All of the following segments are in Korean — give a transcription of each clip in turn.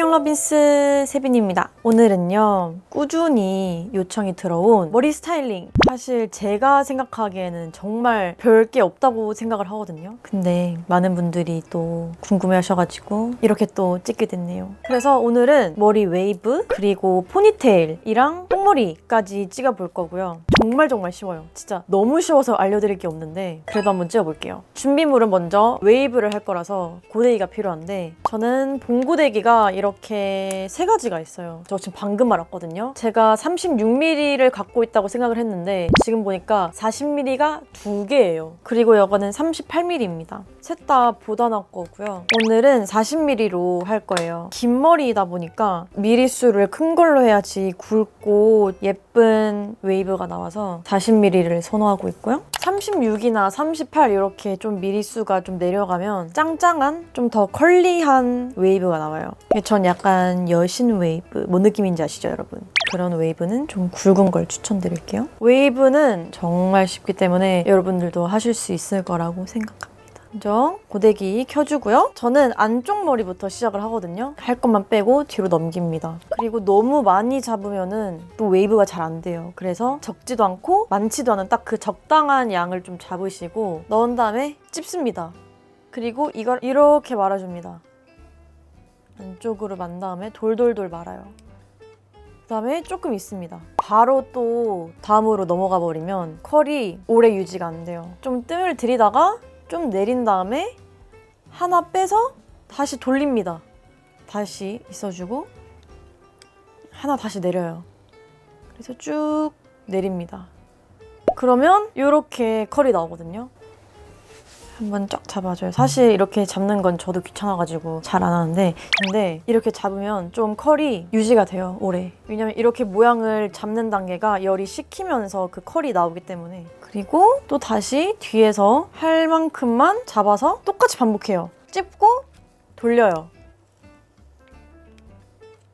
안녕 러빈스 세빈입니다. 오늘은요 꾸준히 요청이 들어온 머리 스타일링, 사실 제가 생각하기에는 정말 별게 없다고 생각을 하거든요. 근데 많은 분들이 또 궁금해 하셔가지고 이렇게 또 찍게 됐네요. 그래서 오늘은 머리 웨이브 그리고 포니테일이랑 뽕머리까지 찍어볼 거고요. 정말 쉬워요. 진짜 너무 쉬워서 알려드릴 게 없는데 그래도 한번 찍어볼게요. 준비물은 먼저 웨이브를 할 거라서 고데기가 필요한데, 저는 봉고데기가 이렇게 세 가지가 있어요. 저 지금 방금 알았거든요. 제가 36mm를 갖고 있다고 생각을 했는데 지금 보니까 40mm가 두 개예요. 그리고 이거는 38mm입니다. 셋 다 보다나 거고요. 오늘은 40mm로 할 거예요. 긴 머리이다 보니까 미리수를 큰 걸로 해야지 굵고 예쁜 웨이브가 나와서 40mm를 선호하고 있고요. 36이나 38 이렇게 좀 미리수가 좀 내려가면 짱짱한 좀 더 컬리한 웨이브가 나와요. 전 약간 여신 웨이브, 뭔 느낌인지 아시죠 여러분? 그런 웨이브는 좀 굵은 걸 추천드릴게요. 웨이브는 정말 쉽기 때문에 여러분들도 하실 수 있을 거라고 생각합니다. 먼저 고데기 켜주고요. 저는 안쪽 머리부터 시작을 하거든요. 할 것만 빼고 뒤로 넘깁니다. 그리고 너무 많이 잡으면은 또 웨이브가 잘 안 돼요. 그래서 적지도 않고 많지도 않은 딱 그 적당한 양을 좀 잡으시고 넣은 다음에 찝습니다. 그리고 이걸 이렇게 말아줍니다. 안쪽으로 만 다음에 돌돌돌 말아요. 그 다음에 조금 있습니다. 바로 또 다음으로 넘어가 버리면 컬이 오래 유지가 안 돼요. 좀 뜸을 들이다가 좀 내린 다음에 하나 빼서 다시 돌립니다. 다시 있어주고 하나 다시 내려요. 그래서 쭉 내립니다. 그러면 이렇게 컬이 나오거든요. 한번 쫙 잡아줘요. 사실 이렇게 잡는 건 저도 귀찮아가지고 잘 안 하는데, 근데 이렇게 잡으면 좀 컬이 유지가 돼요, 오래. 왜냐면 이렇게 모양을 잡는 단계가 열이 식히면서 그 컬이 나오기 때문에. 그리고 또 다시 뒤에서 할 만큼만 잡아서 똑같이 반복해요. 찝고 돌려요.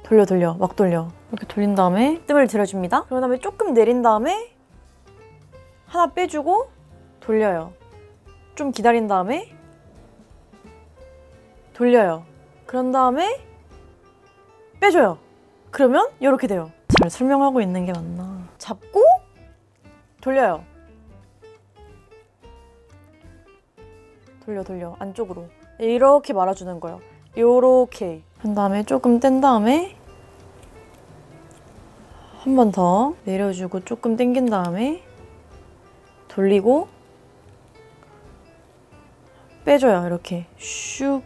돌려 막 돌려. 이렇게 돌린 다음에 뜸을 들여줍니다. 그런 다음에 조금 내린 다음에 하나 빼주고 돌려요. 좀 기다린 다음에 돌려요. 그런 다음에 빼줘요. 그러면 이렇게 돼요. 잘 설명하고 있는 게 맞나? 잡고 돌려요. 돌려 안쪽으로 이렇게 말아주는 거예요. 이렇게 한 다음에 조금 뗀 다음에 한 번 더 내려주고 조금 당긴 다음에 돌리고 빼줘요. 이렇게 슉.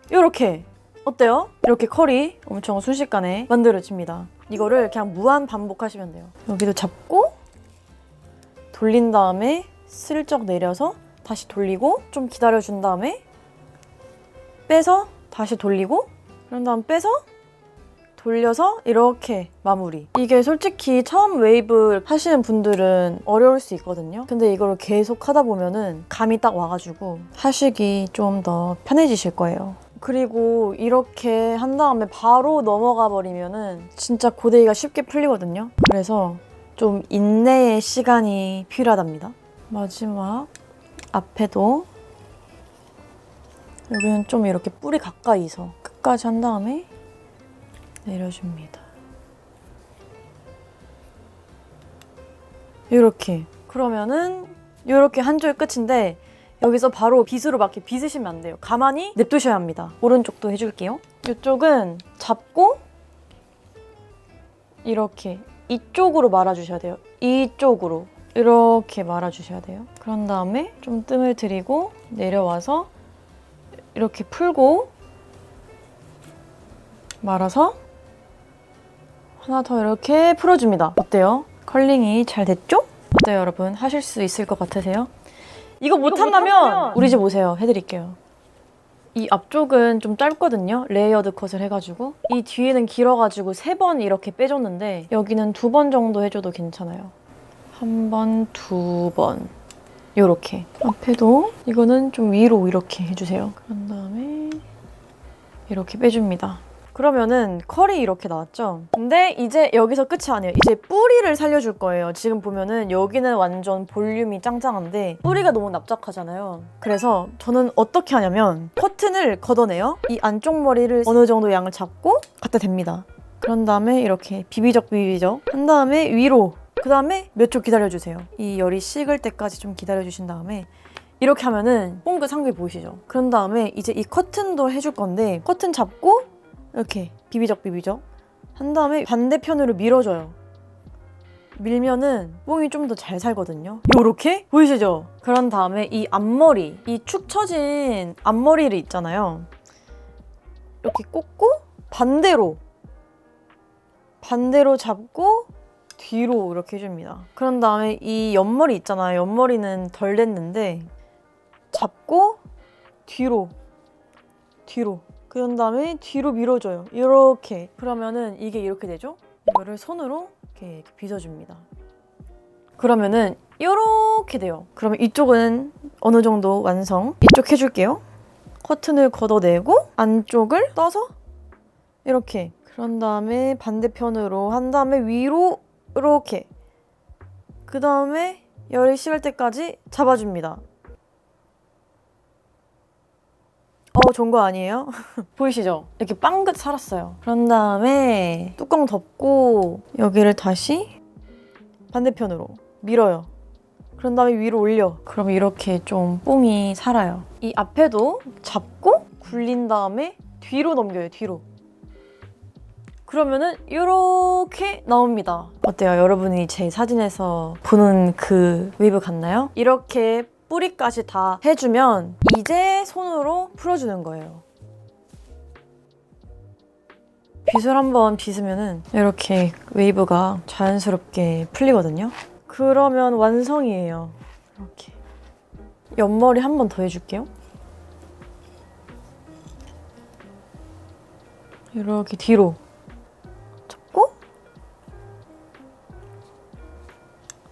이렇게 어때요? 이렇게 컬이 엄청 순식간에 만들어집니다. 이거를 그냥 무한 반복하시면 돼요. 여기도 잡고 돌린 다음에 슬쩍 내려서 다시 돌리고 좀 기다려준 다음에 빼서 다시 돌리고 그런 다음 빼서 돌려서 이렇게 마무리. 이게 솔직히 처음 웨이브 하시는 분들은 어려울 수 있거든요. 근데 이걸 계속 하다 보면은 감이 딱 와가지고 하시기 좀 더 편해지실 거예요. 그리고 이렇게 한 다음에 바로 넘어가 버리면은 진짜 고데기가 쉽게 풀리거든요. 그래서 좀 인내의 시간이 필요하답니다. 마지막 앞에도 여기는 좀 이렇게 뿌리 가까이서 끝까지 한 다음에 내려줍니다. 이렇게. 그러면은 이렇게 한 줄 끝인데 여기서 바로 빗으로 막 이렇게 빗으시면 안 돼요. 가만히 냅두셔야 합니다. 오른쪽도 해줄게요. 이쪽은 잡고 이렇게 이쪽으로 말아주셔야 돼요. 이쪽으로 이렇게 말아주셔야 돼요. 그런 다음에 좀 뜸을 들이고 내려와서 이렇게 풀고 말아서 하나 더 이렇게 풀어줍니다. 어때요? 컬링이 잘 됐죠? 어때요 여러분? 하실 수 있을 것 같으세요? 이거 못한다면 우리 집 오세요. 해드릴게요. 이 앞쪽은 좀 짧거든요. 레이어드 컷을 해가지고. 이 뒤에는 길어가지고 3번 이렇게 빼줬는데 여기는 2번 정도 해줘도 괜찮아요. 1번, 2번 요렇게. 앞에도 이거는 좀 위로 이렇게 해주세요. 그런 다음에 이렇게 빼줍니다. 그러면은 컬이 이렇게 나왔죠? 근데 이제 여기서 끝이 아니에요. 이제 뿌리를 살려줄 거예요. 지금 보면은 여기는 완전 볼륨이 짱짱한데 뿌리가 너무 납작하잖아요. 그래서 저는 어떻게 하냐면 커튼을 걷어내요. 이 안쪽 머리를 어느 정도 양을 잡고 갖다 댑니다. 그런 다음에 이렇게 비비적 한 다음에 위로, 그 다음에 몇 초 기다려주세요. 이 열이 식을 때까지 좀 기다려주신 다음에 이렇게 하면은 뽕긋한 게 보이시죠? 그런 다음에 이제 이 커튼도 해줄 건데 커튼 잡고 이렇게 비비적 한 다음에 반대편으로 밀어줘요. 밀면은 뽕이 좀 더 잘 살거든요. 요렇게? 보이시죠? 그런 다음에 이 앞머리, 이 축 처진 앞머리를 있잖아요. 이렇게 꽂고 반대로 잡고 뒤로 이렇게 해줍니다. 그런 다음에 이 옆머리 있잖아요. 옆머리는 덜 됐는데 잡고 뒤로 그런 다음에 뒤로 밀어줘요. 이렇게. 그러면은 이게 이렇게 되죠? 이거를 손으로 이렇게 빗어줍니다. 그러면은 이렇게 돼요. 그러면 이쪽은 어느 정도 완성. 이쪽 해줄게요. 커튼을 걷어내고 안쪽을 떠서 이렇게. 그런 다음에 반대편으로 한 다음에 위로 이렇게. 그 다음에 열이 식을 때까지 잡아줍니다. 좋은 거 아니에요? 보이시죠? 이렇게 빵긋 살았어요. 그런 다음에 뚜껑 덮고 여기를 다시 반대편으로 밀어요. 그런 다음에 위로 올려. 그럼 이렇게 좀 뽕이 살아요. 이 앞에도 잡고 굴린 다음에 뒤로 넘겨요. 뒤로. 그러면은 이렇게 나옵니다. 어때요? 여러분이 제 사진에서 보는 그 웨이브 같나요? 이렇게 뿌리까지 다 해주면 이제 손으로 풀어주는 거예요. 빗을 한번 빗으면은 이렇게 웨이브가 자연스럽게 풀리거든요. 그러면 완성이에요. 이렇게. 옆머리 한 번 더 해줄게요. 이렇게 뒤로 잡고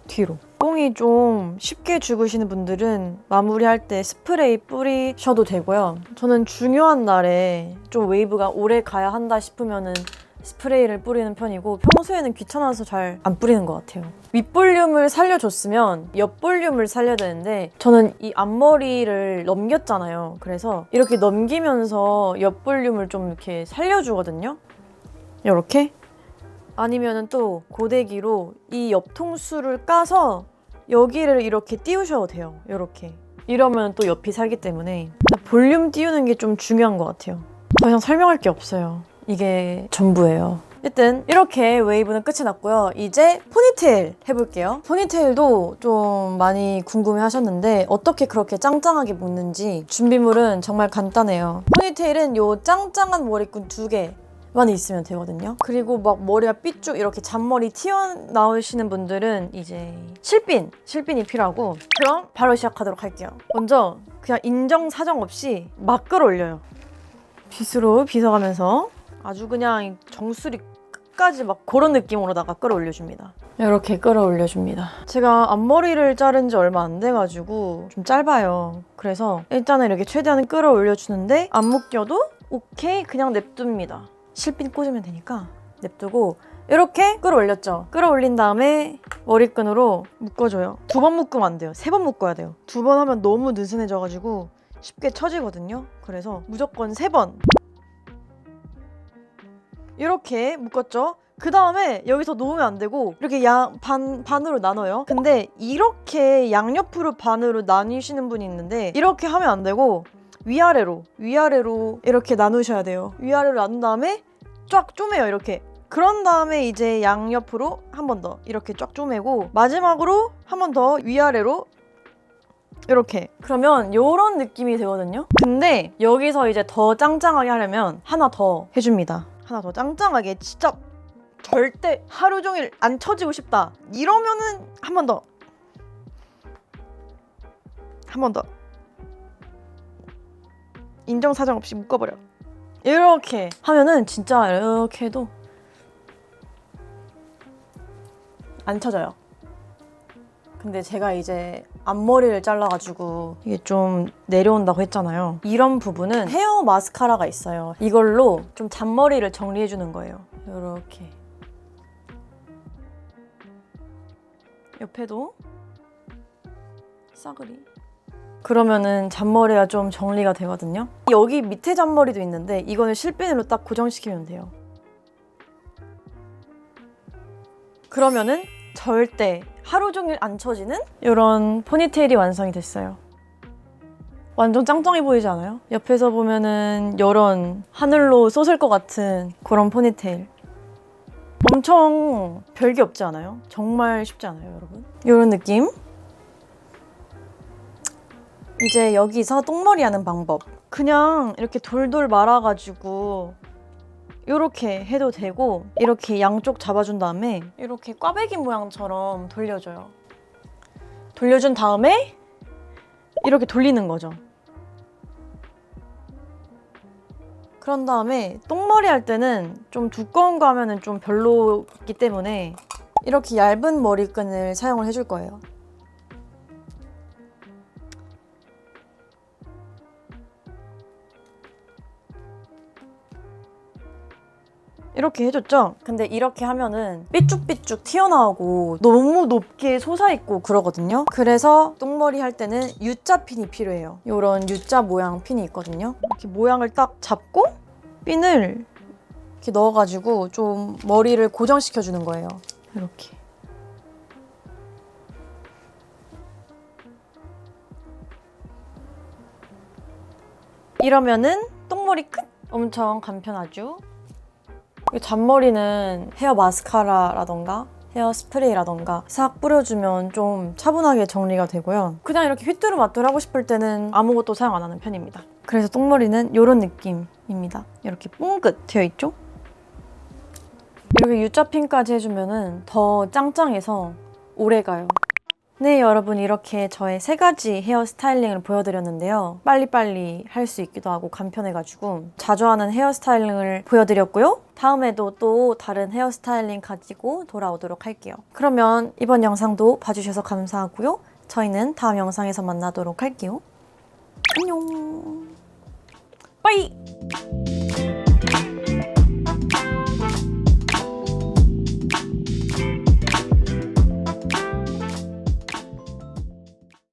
뒤로. 뽕이 좀 쉽게 죽으시는 분들은 마무리할 때 스프레이 뿌리셔도 되고요. 저는 중요한 날에 좀 웨이브가 오래 가야 한다 싶으면은 스프레이를 뿌리는 편이고 평소에는 귀찮아서 잘 안 뿌리는 것 같아요. 윗볼륨을 살려줬으면 옆볼륨을 살려야 되는데 저는 이 앞머리를 넘겼잖아요. 그래서 이렇게 넘기면서 옆볼륨을 좀 이렇게 살려주거든요. 이렇게. 아니면은 또 고데기로 이 옆통수를 까서 여기를 이렇게 띄우셔도 돼요. 이렇게. 이러면 또 옆이 살기 때문에 볼륨 띄우는 게 좀 중요한 것 같아요. 더 이상 설명할 게 없어요. 이게 전부예요. 일단 이렇게 웨이브는 끝이 났고요. 이제 포니테일 해볼게요. 포니테일도 좀 많이 궁금해 하셨는데 어떻게 그렇게 짱짱하게 묶는지 준비물은 정말 간단해요. 포니테일은 요 짱짱한 머리끈 2개만 있으면 되거든요. 그리고 막 머리가 삐쭉 이렇게 잔머리 튀어나오시는 분들은 이제 실핀이 필요하고 그럼 바로 시작하도록 할게요. 먼저 그냥 인정사정 없이 막 끌어올려요. 빗으로 빗어가면서 아주 그냥 정수리 끝까지 막 그런 느낌으로다가 끌어올려줍니다. 이렇게 끌어올려줍니다. 제가 앞머리를 자른 지 얼마 안 돼가지고 좀 짧아요. 그래서 일단은 이렇게 최대한 끌어올려주는데 안 묶여도 오케이 그냥 냅둡니다. 실핀 꽂으면 되니까 냅두고 이렇게 끌어올렸죠. 끌어올린 다음에 머리끈으로 묶어줘요. 2번 묶으면 안 돼요. 3번 묶어야 돼요. 2번 하면 너무 느슨해져가지고 쉽게 처지거든요. 그래서 무조건 3번 이렇게 묶었죠. 그 다음에 여기서 놓으면 안 되고 이렇게 반으로 나눠요. 근데 이렇게 양옆으로 반으로 나뉘시는 분이 있는데 이렇게 하면 안 되고 위아래로 이렇게 나누셔야 돼요. 위아래로 나눈 다음에 쫙 쪼매요. 이렇게. 그런 다음에 이제 양옆으로 한 번 더 이렇게 쫙 쪼매고 마지막으로 한 번 더 위아래로 이렇게. 그러면 이런 느낌이 되거든요. 근데 여기서 이제 더 짱짱하게 하려면 하나 더 해줍니다. 하나 더 짱짱하게 진짜 절대 하루 종일 안 처지고 싶다 이러면은 한 번 더 인정사정 없이 묶어버려. 이렇게 하면은 진짜 이렇게 해도 안 쳐져요. 근데 제가 이제 앞머리를 잘라가지고 이게 좀 내려온다고 했잖아요. 이런 부분은 헤어 마스카라가 있어요. 이걸로 좀 잔머리를 정리해주는 거예요. 이렇게. 옆에도 싸그리. 그러면은 잔머리가 좀 정리가 되거든요. 여기 밑에 잔머리도 있는데 이거는 실핀으로 딱 고정시키면 돼요. 그러면은 절대 하루 종일 안 처지는 이런 포니테일이 완성이 됐어요. 완전 짱짱해 보이지 않아요? 옆에서 보면은 이런 하늘로 솟을 것 같은 그런 포니테일. 엄청 별게 없지 않아요? 정말 쉽지 않아요, 여러분? 이런 느낌? 이제 여기서 똥머리 하는 방법. 그냥 이렇게 돌돌 말아가지고 이렇게 해도 되고 이렇게 양쪽 잡아준 다음에 이렇게 꽈배기 모양처럼 돌려줘요. 돌려준 다음에 이렇게 돌리는 거죠. 그런 다음에 똥머리 할 때는 좀 두꺼운 거 하면은 좀 별로이기 때문에 이렇게 얇은 머리끈을 사용을 해줄 거예요. 이렇게 해줬죠? 근데 이렇게 하면은 삐쭉삐쭉 튀어나오고 너무 높게 솟아있고 그러거든요. 그래서 똥머리 할 때는 U자 핀이 필요해요. 이런 U자 모양 핀이 있거든요. 이렇게 모양을 딱 잡고 핀을 이렇게 넣어가지고 좀 머리를 고정시켜주는 거예요. 이렇게. 이러면은 똥머리 끝! 엄청 간편하죠? 이 잔머리는 헤어 마스카라라던가 헤어 스프레이라던가 싹 뿌려주면 좀 차분하게 정리가 되고요. 그냥 이렇게 휘뚜루마뚜루 하고 싶을 때는 아무것도 사용 안 하는 편입니다. 그래서 똥머리는 이런 느낌입니다. 이렇게 뽕긋 되어 있죠? 이렇게 U자핀까지 해주면 더 짱짱해서 오래가요. 네, 여러분 이렇게 저의 3가지 헤어 스타일링을 보여드렸는데요. 빨리빨리 할 수 있기도 하고 간편해가지고 자주 하는 헤어 스타일링을 보여드렸고요. 다음에도 또 다른 헤어 스타일링 가지고 돌아오도록 할게요. 그러면 이번 영상도 봐주셔서 감사하고요. 저희는 다음 영상에서 만나도록 할게요. 안녕. 빠이!